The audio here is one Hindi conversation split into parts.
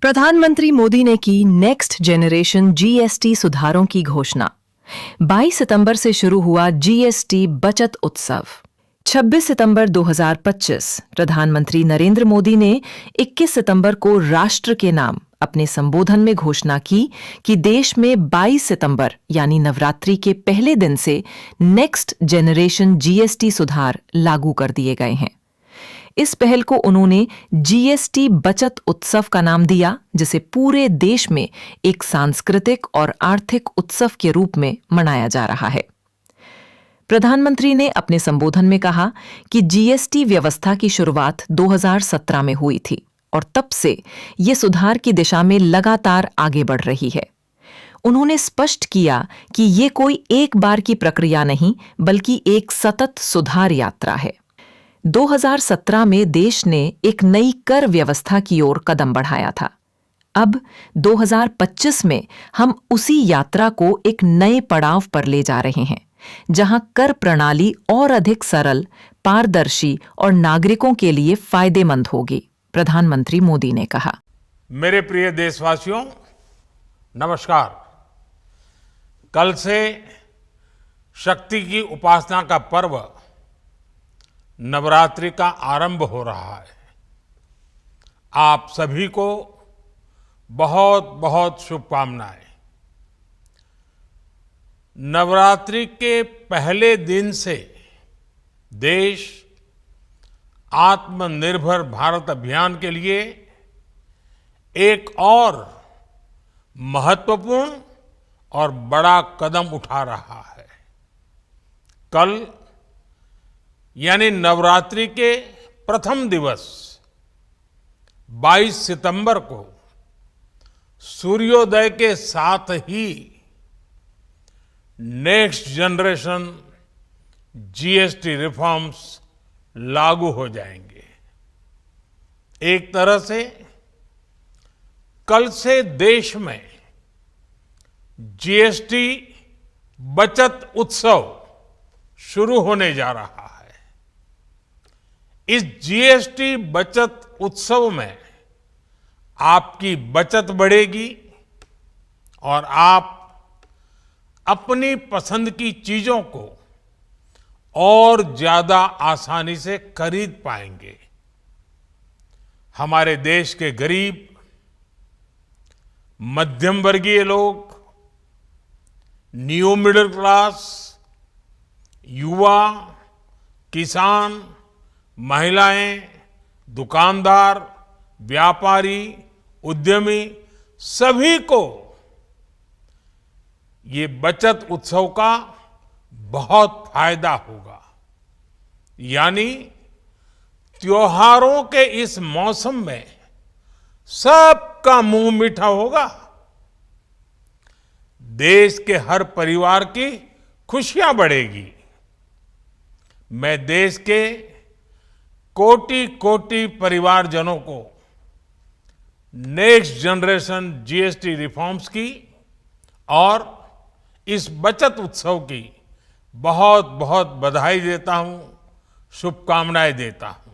प्रधानमंत्री मोदी ने की नेक्स्ट जनरेशन जीएसटी सुधारों की घोषणा। 22 सितंबर से शुरू हुआ जीएसटी बचत उत्सव। 26 सितंबर 2025 प्रधानमंत्री नरेंद्र मोदी ने 21 सितंबर को राष्ट्र के नाम अपने संबोधन में घोषणा की कि देश में 22 सितंबर यानी नवरात्रि के पहले दिन से नेक्स्ट जनरेशन जीएसटी सुधार लागू कर दिए गए हैं। इस पहल को उन्होंने जीएसटी बचत उत्सव का नाम दिया, जिसे पूरे देश में एक सांस्कृतिक और आर्थिक उत्सव के रूप में मनाया जा रहा है। प्रधानमंत्री ने अपने संबोधन में कहा कि जीएसटी व्यवस्था की शुरुआत 2017 में हुई थी और तब से ये सुधार की दिशा में लगातार आगे बढ़ रही है। उन्होंने स्पष्ट किया कि ये कोई एक बार की प्रक्रिया नहीं, बल्कि एक सतत सुधार यात्रा है। 2017 में देश ने एक नई कर व्यवस्था की ओर कदम बढ़ाया था। अब 2025 में हम उसी यात्रा को एक नए पड़ाव पर ले जा रहे हैं, जहां कर प्रणाली और अधिक सरल, पारदर्शी और नागरिकों के लिए फायदेमंद होगी, प्रधानमंत्री मोदी ने कहा। मेरे प्रिय देशवासियों, नमस्कार। कल से शक्ति की उपासना का पर्व नवरात्रि का आरंभ हो रहा है। आप सभी को बहुत बहुत शुभकामनाएं। नवरात्रि के पहले दिन से देश आत्मनिर्भर भारत अभियान के लिए एक और महत्वपूर्ण और बड़ा कदम उठा रहा है। कल यानी नवरात्रि के प्रथम दिवस 22 सितंबर को सूर्योदय के साथ ही नेक्स्ट जनरेशन जीएसटी रिफॉर्म्स लागू हो जाएंगे। एक तरह से कल से देश में जीएसटी बचत उत्सव शुरू होने जा रहा है। इस जीएसटी बचत उत्सव में आपकी बचत बढ़ेगी और आप अपनी पसंद की चीजों को और ज्यादा आसानी से खरीद पाएंगे। हमारे देश के गरीब, मध्यम वर्गीय लोग, न्यू मिडिल क्लास, युवा, किसान, महिलाएं, दुकानदार, व्यापारी, उद्यमी, सभी को ये बचत उत्सव का बहुत फायदा होगा। यानी त्योहारों के इस मौसम में सबका मुंह मीठा होगा। देश के हर परिवार की खुशियां बढ़ेगी। मैं देश के कोटि कोटि परिवारजनों को नेक्स्ट जनरेशन जीएसटी रिफॉर्म्स की और इस बचत उत्सव की बहुत बहुत बधाई देता हूं, शुभकामनाएं देता हूं।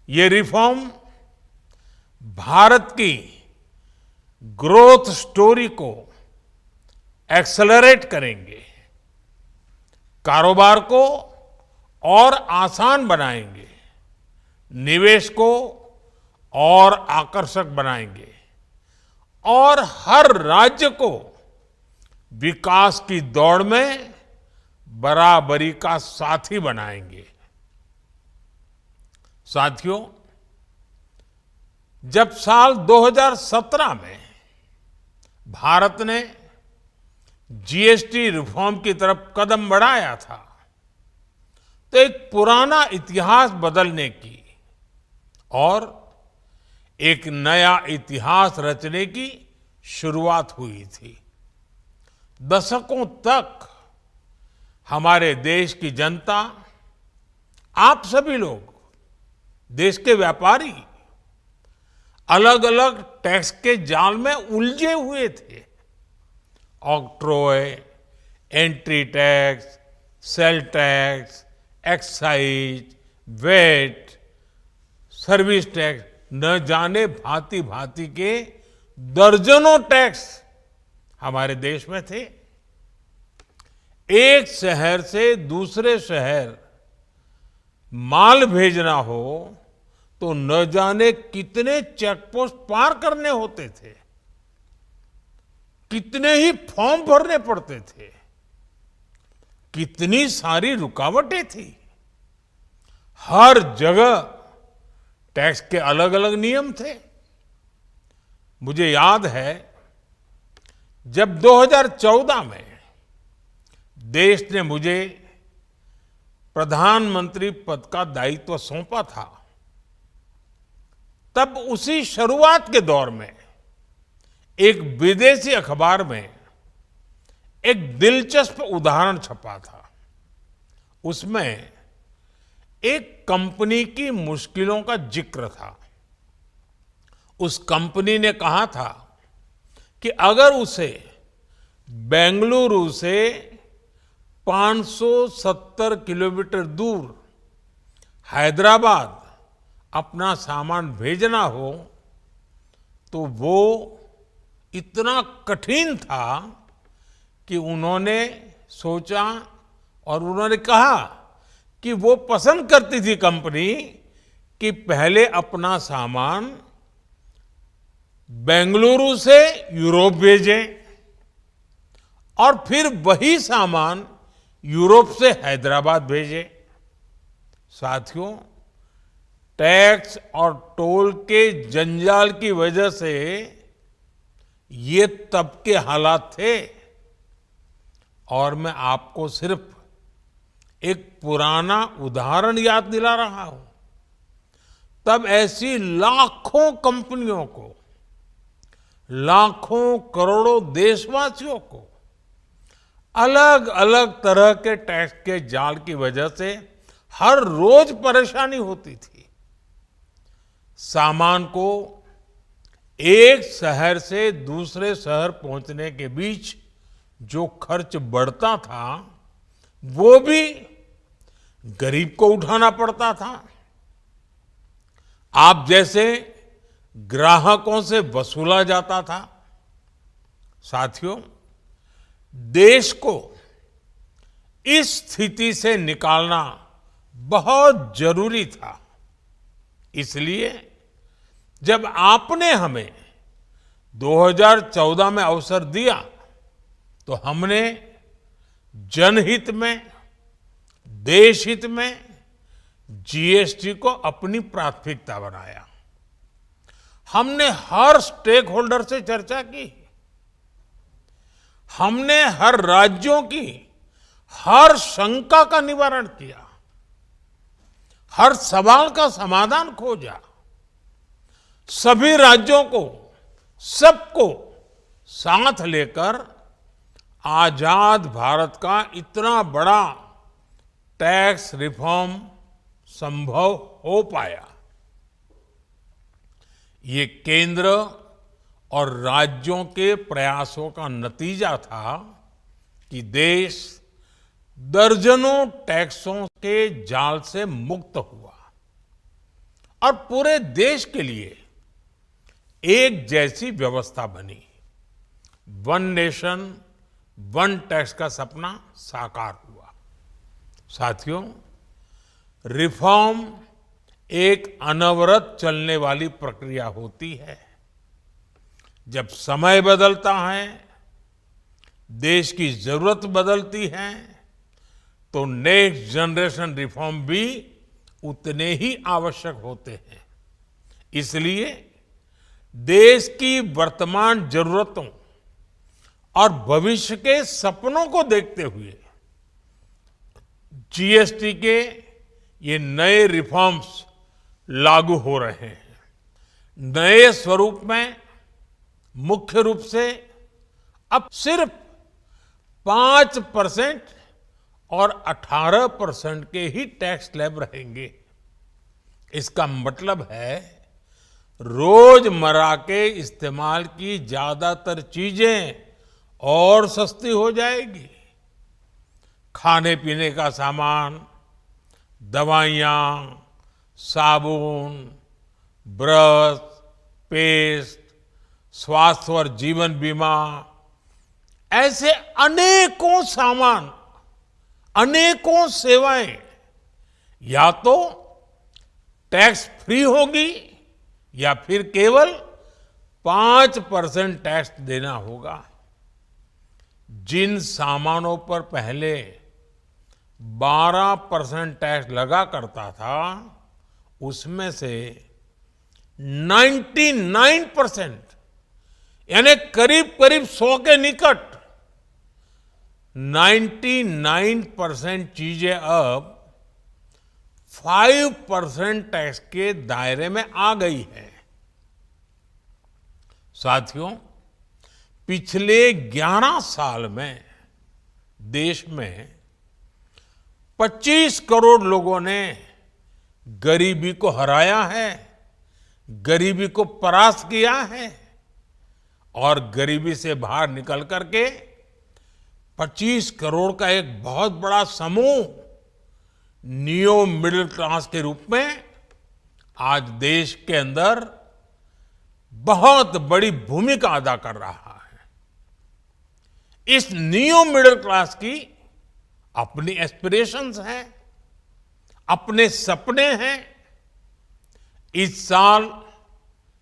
ये रिफॉर्म भारत की ग्रोथ स्टोरी को एक्सेलरेट करेंगे, कारोबार को और आसान बनाएंगे, निवेश को और आकर्षक बनाएंगे और हर राज्य को विकास की दौड़ में बराबरी का साथी बनाएंगे। साथियों, जब साल 2017 में भारत ने जीएसटी रिफॉर्म की तरफ कदम बढ़ाया था, तो एक पुराना इतिहास बदलने की और एक नया इतिहास रचने की शुरुआत हुई थी। दशकों तक हमारे देश की जनता, आप सभी लोग, देश के व्यापारी अलग अलग टैक्स के जाल में उलझे हुए थे। Octroi, entry tax, sale tax, excise, VAT, service tax, न जाने भांति भांति के दर्जनों टैक्स हमारे देश में थे। एक शहर से दूसरे शहर माल भेजना हो तो न जाने कितने चेकपोस्ट पार करने होते थे, कितने ही फॉर्म भरने पड़ते थे, कितनी सारी रुकावटें थी। हर जगह टैक्स के अलग अलग नियम थे। मुझे याद है जब 2014 में देश ने मुझे प्रधानमंत्री पद का दायित्व सौंपा था, तब उसी शुरुआत के दौर में एक विदेशी अखबार में एक दिलचस्प उदाहरण छपा था। उसमें एक कंपनी की मुश्किलों का जिक्र था। उस कंपनी ने कहा था कि अगर उसे बेंगलुरु से 570 किलोमीटर दूर हैदराबाद अपना सामान भेजना हो तो वो इतना कठिन था कि उन्होंने सोचा और उन्होंने कहा कि वो पसंद करती थी कंपनी कि पहले अपना सामान बेंगलुरु से यूरोप भेजें और फिर वही सामान यूरोप से हैदराबाद भेजें। साथियों, टैक्स और टोल के जंजाल की वजह से ये तब के हालात थे। और मैं आपको सिर्फ एक पुराना उदाहरण याद दिला रहा हूं। तब ऐसी लाखों कंपनियों को, लाखों करोड़ों देशवासियों को अलग अलग तरह के टैक्स के जाल की वजह से हर रोज परेशानी होती थी। सामान को एक शहर से दूसरे शहर पहुंचने के बीच जो खर्च बढ़ता था वो भी गरीब को उठाना पड़ता था। आप जैसे ग्राहकों से वसूला जाता था। साथियों, देश को इस स्थिति से निकालना बहुत जरूरी था। इसलिए जब आपने हमें 2014 में अवसर दिया तो हमने जनहित में, देश हित में जीएसटी को अपनी प्राथमिकता बनाया। हमने हर स्टेक होल्डर से चर्चा की। हमने हर राज्यों की हर शंका का निवारण किया, हर सवाल का समाधान खोजा। सभी राज्यों को, सबको साथ लेकर आजाद भारत का इतना बड़ा टैक्स रिफॉर्म संभव हो पाया। ये केंद्र और राज्यों के प्रयासों का नतीजा था कि देश दर्जनों टैक्सों के जाल से मुक्त हुआ और पूरे देश के लिए एक जैसी व्यवस्था बनी। वन नेशन वन टैक्स का सपना साकार हुआ। साथियों, रिफॉर्म एक अनवरत चलने वाली प्रक्रिया होती है। जब समय बदलता है, देश की जरूरत बदलती है, तो नेक्स्ट जनरेशन रिफॉर्म भी उतने ही आवश्यक होते हैं। इसलिए देश की वर्तमान जरूरतों और भविष्य के सपनों को देखते हुए जीएसटी के ये नए रिफॉर्म्स लागू हो रहे हैं। नए स्वरूप में मुख्य रूप से अब सिर्फ 5% और 18% के ही टैक्स स्लैब रहेंगे। इसका मतलब है रोजमर्रा के इस्तेमाल की ज्यादातर चीजें और सस्ती हो जाएगी। खाने पीने का सामान, दवाइयाँ, साबुन, ब्रश, पेस्ट, स्वास्थ्य और जीवन बीमा, ऐसे अनेकों सामान, अनेकों सेवाएं या तो टैक्स फ्री होगी या फिर केवल 5% टैक्स देना होगा। जिन सामानों पर पहले 12% टैक्स लगा करता था, उसमें से 99% यानी करीब करीब 100 के निकट 99% चीजें अब 5% टैक्स के दायरे में आ गई है। साथियों, पिछले 11 साल में देश में 25 करोड़ लोगों ने गरीबी को हराया है, गरीबी को परास्त किया है और गरीबी से बाहर निकल करके 25 करोड़ का एक बहुत बड़ा समूह नियो मिडिल क्लास के रूप में आज देश के अंदर बहुत बड़ी भूमिका अदा कर रहा है। इस नियो मिडिल क्लास की अपनी एस्पिरेशंस हैं, अपने सपने हैं। इस साल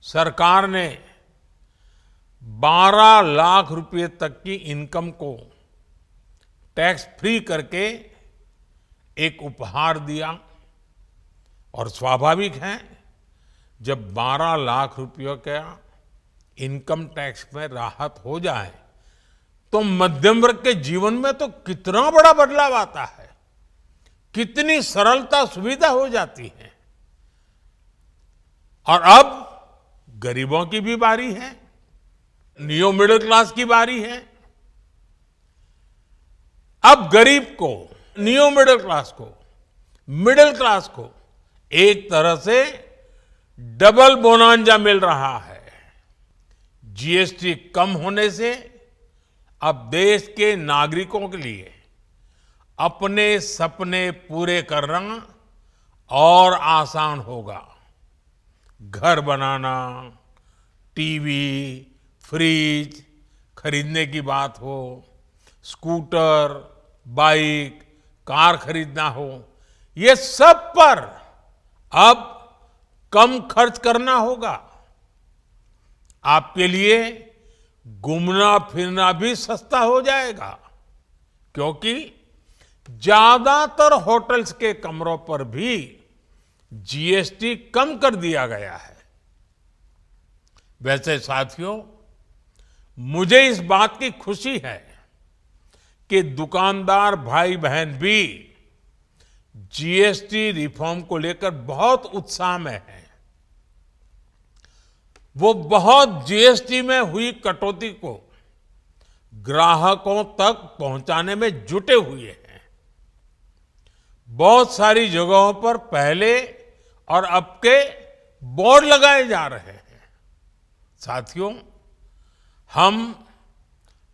सरकार ने 12 लाख रुपए तक की इनकम को टैक्स फ्री करके एक उपहार दिया और स्वाभाविक है, जब 12 लाख रुपयों का इनकम टैक्स में राहत हो जाए तो मध्यम वर्ग के जीवन में तो कितना बड़ा बदलाव आता है, कितनी सरलता सुविधा हो जाती है। और अब गरीबों की भी बारी है, नियो मिडिल क्लास की बारी है। अब गरीब को, नियो मिडिल क्लास को एक तरह से डबल बोनांजा मिल रहा है। जीएसटी कम होने से अब देश के नागरिकों के लिए अपने सपने पूरे करना और आसान होगा। घर बनाना, टीवी, फ्रिज खरीदने की बात हो, स्कूटर, बाइक, कार खरीदना हो, ये सब पर अब कम खर्च करना होगा। आपके लिए घूमना फिरना भी सस्ता हो जाएगा, क्योंकि ज्यादातर होटल्स के कमरों पर भी जीएसटी कम कर दिया गया है। वैसे साथियों, मुझे इस बात की खुशी है कि दुकानदार भाई बहन भी जीएसटी रिफॉर्म को लेकर बहुत उत्साह में हैं। वो बहुत जीएसटी में हुई कटौती को ग्राहकों तक पहुंचाने में जुटे हुए हैं। बहुत सारी जगहों पर पहले और अब के बोर्ड लगाए जा रहे हैं। साथियों, हम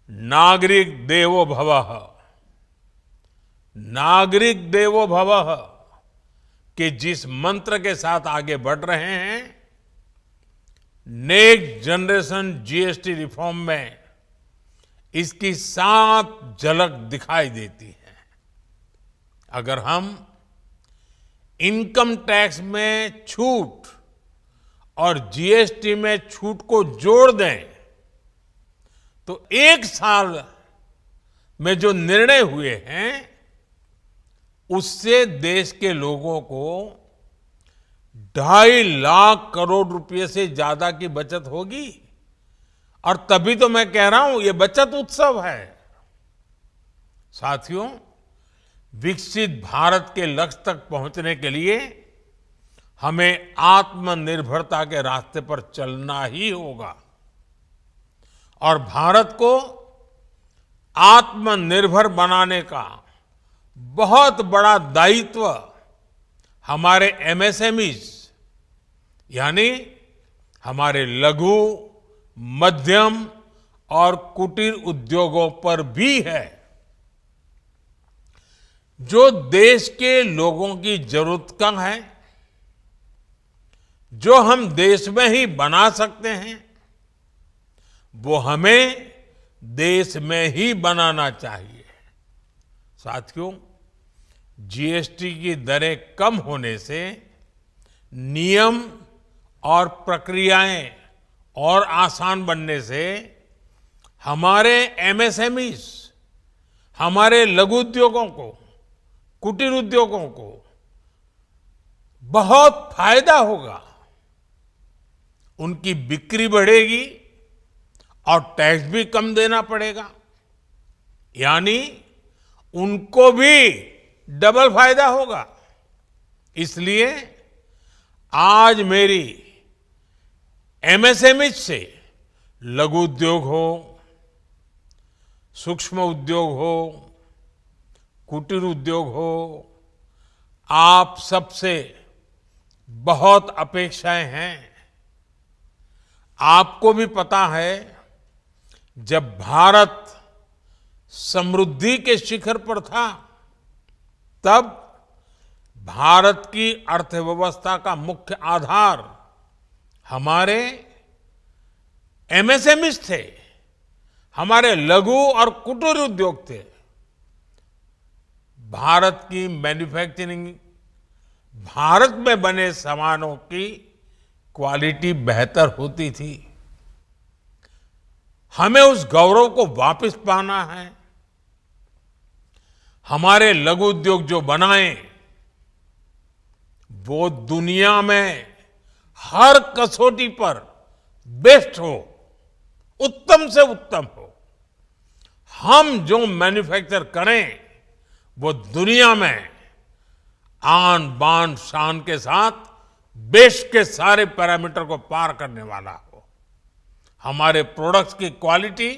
नागरिक देवो भवः, नागरिक देवो भवः के जिस मंत्र के साथ आगे बढ़ रहे हैं, नेक्स्ट जनरेशन जीएसटी रिफॉर्म में इसकी साफ झलक दिखाई देती है। अगर हम इनकम टैक्स में छूट और जीएसटी में छूट को जोड़ दें तो एक साल में जो निर्णय हुए हैं उससे देश के लोगों को 2.5 लाख करोड़ रुपए से ज्यादा की बचत होगी। और तभी तो मैं कह रहा हूं, ये बचत उत्सव है। साथियों, विकसित भारत के लक्ष्य तक पहुंचने के लिए हमें आत्मनिर्भरता के रास्ते पर चलना ही होगा और भारत को आत्मनिर्भर बनाने का बहुत बड़ा दायित्व हमारे एमएसएमईज यानी हमारे लघु, मध्यम और कुटीर उद्योगों पर भी है, जो देश के लोगों की जरूरत का है। जो हम देश में ही बना सकते हैं वो हमें देश में ही बनाना चाहिए। साथियों, जीएसटी की दरें कम होने से नियम और प्रक्रियाएं और आसान बनने से हमारे एमएसएमईज, हमारे लघु उद्योगों को, कुटीर उद्योगों को बहुत फायदा होगा। उनकी बिक्री बढ़ेगी और टैक्स भी कम देना पड़ेगा, यानी उनको भी डबल फायदा होगा। इसलिए आज मेरी एमएसएमई से लघु उद्योग हो, सूक्ष्म उद्योग हो, कुटीर उद्योग हो, आप सबसे बहुत अपेक्षाएं हैं। आपको भी पता है, जब भारत समृद्धि के शिखर पर था तब भारत की अर्थव्यवस्था का मुख्य आधार हमारे एमएसएमईज थे, हमारे लघु और कुटीर उद्योग थे। भारत की मैन्युफैक्चरिंग, भारत में बने सामानों की क्वालिटी बेहतर होती थी। हमें उस गौरव को वापस पाना है। हमारे लघु उद्योग जो बनाएं वो दुनिया में हर कसौटी पर बेस्ट हो, उत्तम से उत्तम हो। हम जो मैन्युफैक्चर करें वो दुनिया में आन बान शान के साथ बेस्ट के सारे पैरामीटर को पार करने वाला हो। हमारे प्रोडक्ट्स की क्वालिटी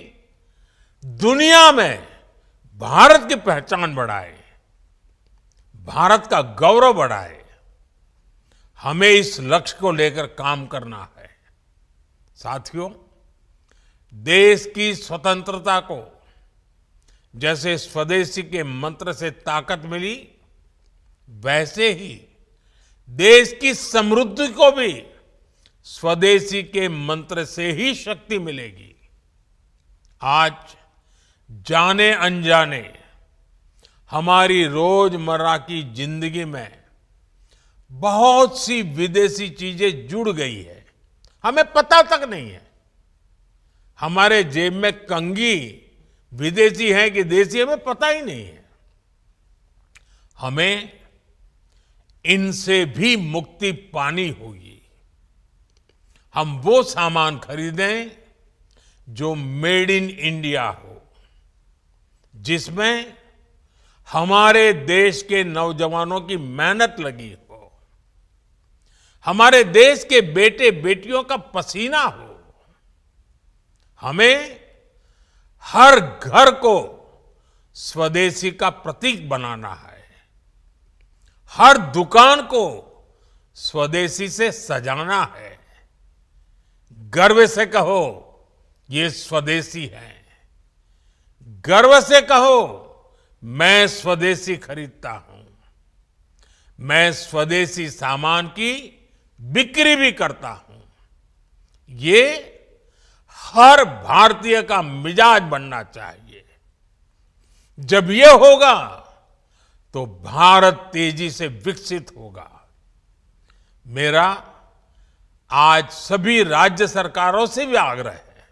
दुनिया में भारत की पहचान बढ़ाए, भारत का गौरव बढ़ाए। हमें इस लक्ष्य को लेकर काम करना है। साथियों, देश की स्वतंत्रता को जैसे स्वदेशी के मंत्र से ताकत मिली, वैसे ही देश की समृद्धि को भी स्वदेशी के मंत्र से ही शक्ति मिलेगी। आज जाने अनजाने हमारी रोजमर्रा की जिंदगी में बहुत सी विदेशी चीजें जुड़ गई है, हमें पता तक नहीं है। हमारे जेब में कंघी विदेशी है कि देसी, हमें पता ही नहीं है। हमें इनसे भी मुक्ति पानी होगी। हम वो सामान खरीदें जो मेड इन इंडिया हो, जिसमें हमारे देश के नौजवानों की मेहनत लगी हो, हमारे देश के बेटे बेटियों का पसीना हो। हमें हर घर को स्वदेशी का प्रतीक बनाना है, हर दुकान को स्वदेशी से सजाना है। गर्व से कहो ये स्वदेशी है, गर्व से कहो मैं स्वदेशी खरीदता हूं, मैं स्वदेशी सामान की बिक्री भी करता हूं। ये हर भारतीय का मिजाज बनना चाहिए। जब ये होगा तो भारत तेजी से विकसित होगा। मेरा आज सभी राज्य सरकारों से भी आग्रह है,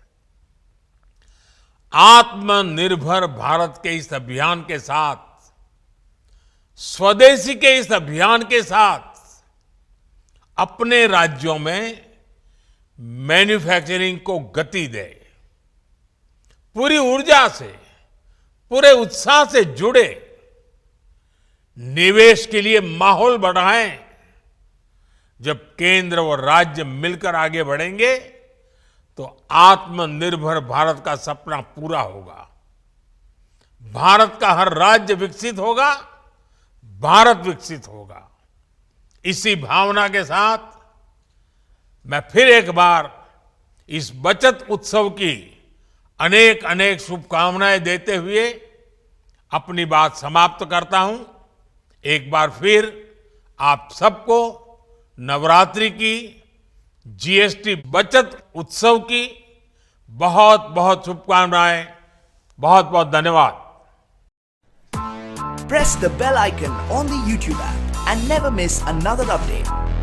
आत्मनिर्भर भारत के इस अभियान के साथ, स्वदेशी के इस अभियान के साथ अपने राज्यों में मैन्युफैक्चरिंग को गति दे। पूरी ऊर्जा से, पूरे उत्साह से जुड़े, निवेश के लिए माहौल बढ़ाएं। जब केंद्र और राज्य मिलकर आगे बढ़ेंगे तो आत्मनिर्भर भारत का सपना पूरा होगा। भारत का हर राज्य विकसित होगा, भारत विकसित होगा। इसी भावना के साथ मैं फिर एक बार इस बचत उत्सव की अनेक अनेक शुभकामनाएं देते हुए अपनी बात समाप्त करता हूं। एक बार फिर आप सबको नवरात्रि की जीएसटी बचत उत्सव की बहुत बहुत शुभकामनाएं। बहुत बहुत धन्यवाद। Press the bell icon on the YouTube app and never miss another update.